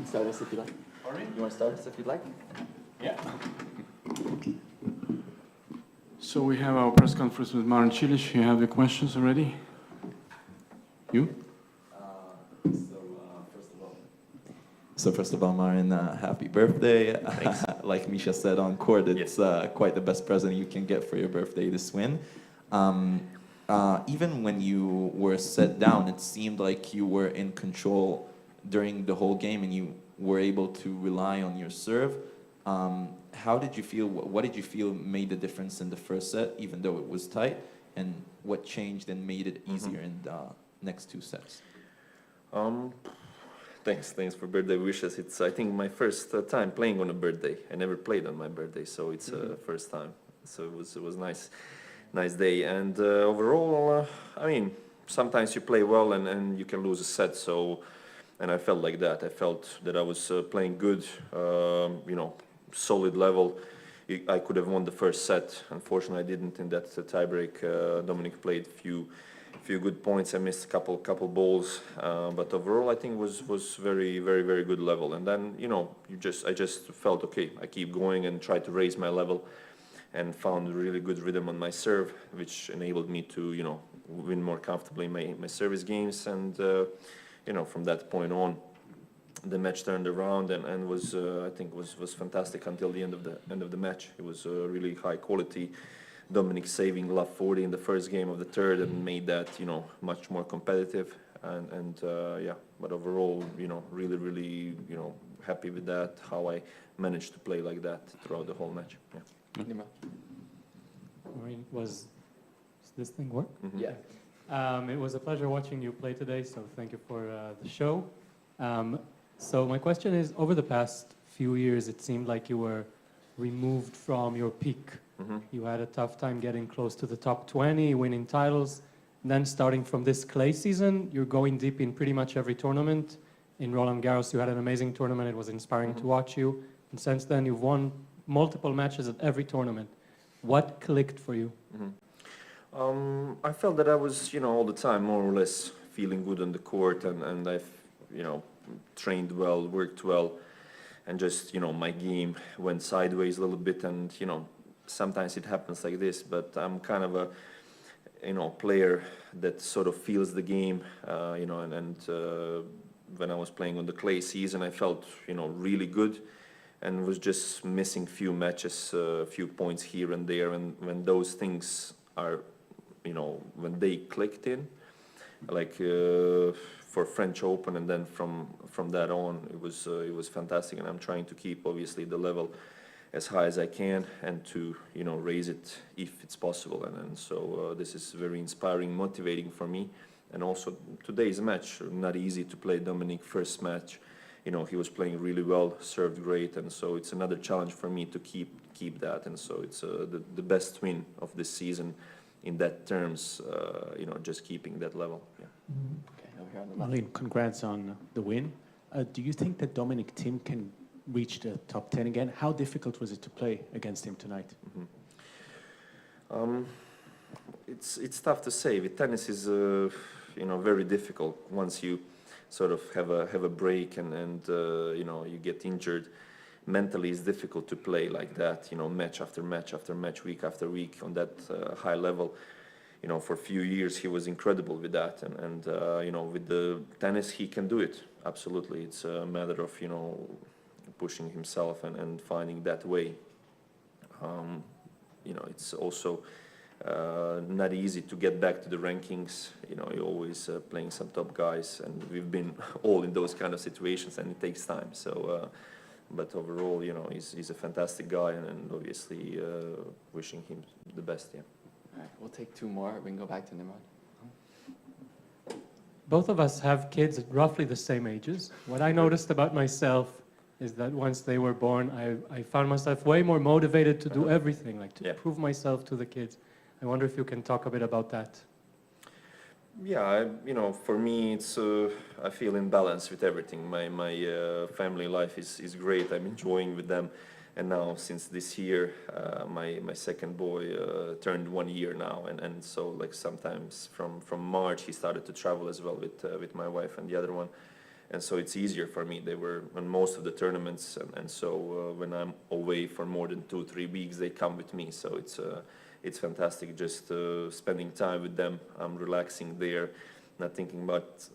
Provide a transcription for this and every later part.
can start us if you like. Marin? You want to start us if you'd like? Yeah. So we have our press conference with Marin Cilic. You have the questions already? You? So first of all, Marin, happy birthday. Like Misha said on court, it's quite the best present you can get for your birthday, this win. Even when you were set down, it seemed like you were in control during the whole game and you were able to rely on your serve. How did you feel? What did you feel made the difference in the first set, even though it was tight? And what changed and made it easier in the next two sets? Thanks for birthday wishes. It's, I think, my first time playing on a birthday. I never played on my birthday, so it's first time. So it was nice day. And overall, I mean, sometimes you play well and you can lose a set. So, and I felt like that. I felt that I was playing good, you know, solid level. I could have won the first set. Unfortunately, I didn't in that tiebreak. Dominic played few good points. I missed a couple balls, but overall I think was very good level. And then, you know, I just felt okay. I keep going and try to raise my level, and found a really good rhythm on my serve, which enabled me to, you know, win more comfortably my service games. And you know, from that point on, the match turned around and was I think was fantastic until the end of the match. It was really high quality. Dominic saving love 40 in the first game of the third and made that, you know, much more competitive. And yeah, but overall, you know, really, you know, happy with that, how I managed to play like that throughout the whole match. Yeah. Marin, does this thing work? Yeah. It was a pleasure watching you play today, so thank you for the show. So my question is, over the past few years, it seemed like you were removed from your peak. You had a tough time getting close to the top 20, winning titles. And then starting from this clay season, you're going deep in pretty much every tournament. In Roland Garros, you had an amazing tournament. It was inspiring to watch you. And since then, you've won multiple matches at every tournament. What clicked for you? I felt that I was, you know, all the time more or less feeling good on the court, and I've, you know, trained well, worked well, and just, you know, my game went sideways a little bit. And, you know, sometimes it happens like this, but I'm kind of a, you know, player that sort of feels the game, you know, and when I was playing on the clay season, I felt, you know, really good, and was just missing few matches, few points here and there. And when those things are, you know, when they clicked in, like for French Open, and then from that on, it was fantastic. And I'm trying to keep obviously the level as high as I can, and to, you know, raise it if it's possible. And so this is very inspiring, motivating for me. And also today's match, not easy to play Dominic first match. You know, he was playing really well, served great, and so it's another challenge for me to keep that. And so it's the best win of this season in that terms, you know, just keeping that level. Yeah. Okay, over here on the left. Marin, congrats on the win. Do you think that Dominic Thiem can reach the top 10 again? How difficult was it to play against him tonight? It's tough to say. With tennis is you know, very difficult once you sort of have a break and you know, you get injured. Mentally, it's difficult to play like that. You know, match after match after match, week after week on that high level. You know, for a few years he was incredible with that, and you know, with the tennis he can do it absolutely. It's a matter of, you know, pushing himself and finding that way. You know, it's also not easy to get back to the rankings. You know, you're always playing some top guys, and we've been all in those kind of situations, and it takes time. So, but overall, you know, he's a fantastic guy, and obviously wishing him the best. Yeah. All right, we'll take two more. We can go back to Nimrod. Both of us have kids at roughly the same ages. What I noticed about myself is that once they were born, I found myself way more motivated to do everything, like to prove myself to the kids. I wonder if you can talk a bit about that. Yeah, you know, for me, it's I feel in balance with everything. My family life is great. I'm enjoying with them, and now since this year, my second boy turned 1 year now, and so like sometimes from March he started to travel as well with my wife and the other one, and so it's easier for me. They were on most of the tournaments, and so when I'm away for more than 2-3 weeks, they come with me. So it's fantastic just spending time with them. I'm relaxing there, not thinking about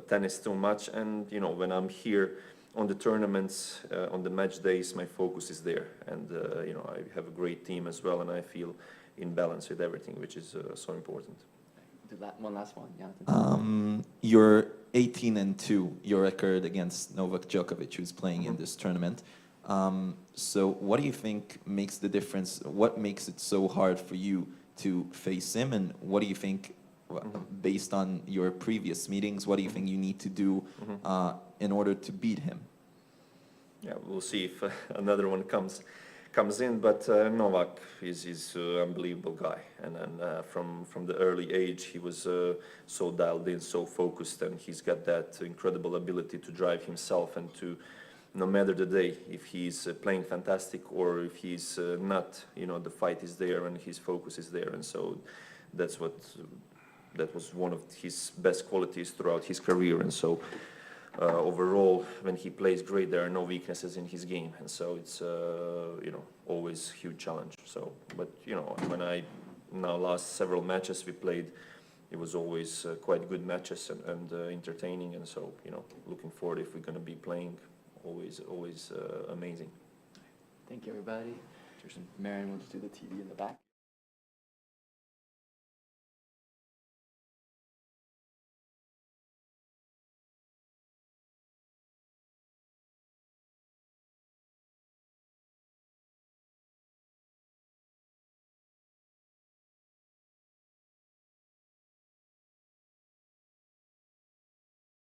tennis too much. And you know, when I'm here on the tournaments, on the match days, my focus is there. And you know, I have a great team as well, and I feel in balance with everything, which is so important. Do that one last one, yeah. You're 18-2, your record against Novak Djokovic, who's playing in this tournament. So what do you think makes the difference? What makes it so hard for you to face him? And what do you think, based on your previous meetings, what do you think you need to do in order to beat him? Yeah, we'll see if another one comes in, but Novak is an unbelievable guy, and from the early age he was so dialed in, so focused, and he's got that incredible ability to drive himself, and to, no matter the day, if he's playing fantastic or if he's not, you know, the fight is there and his focus is there, and so that was one of his best qualities throughout his career, and so overall, when he plays great, there are no weaknesses in his game, and so it's you know, always huge challenge. So, but you know, when I now last several matches we played, it was always quite good matches and entertaining, and so you know, looking forward if we're going to be playing, always amazing. Thank you, everybody. Marin, we'll just do the TV in the back.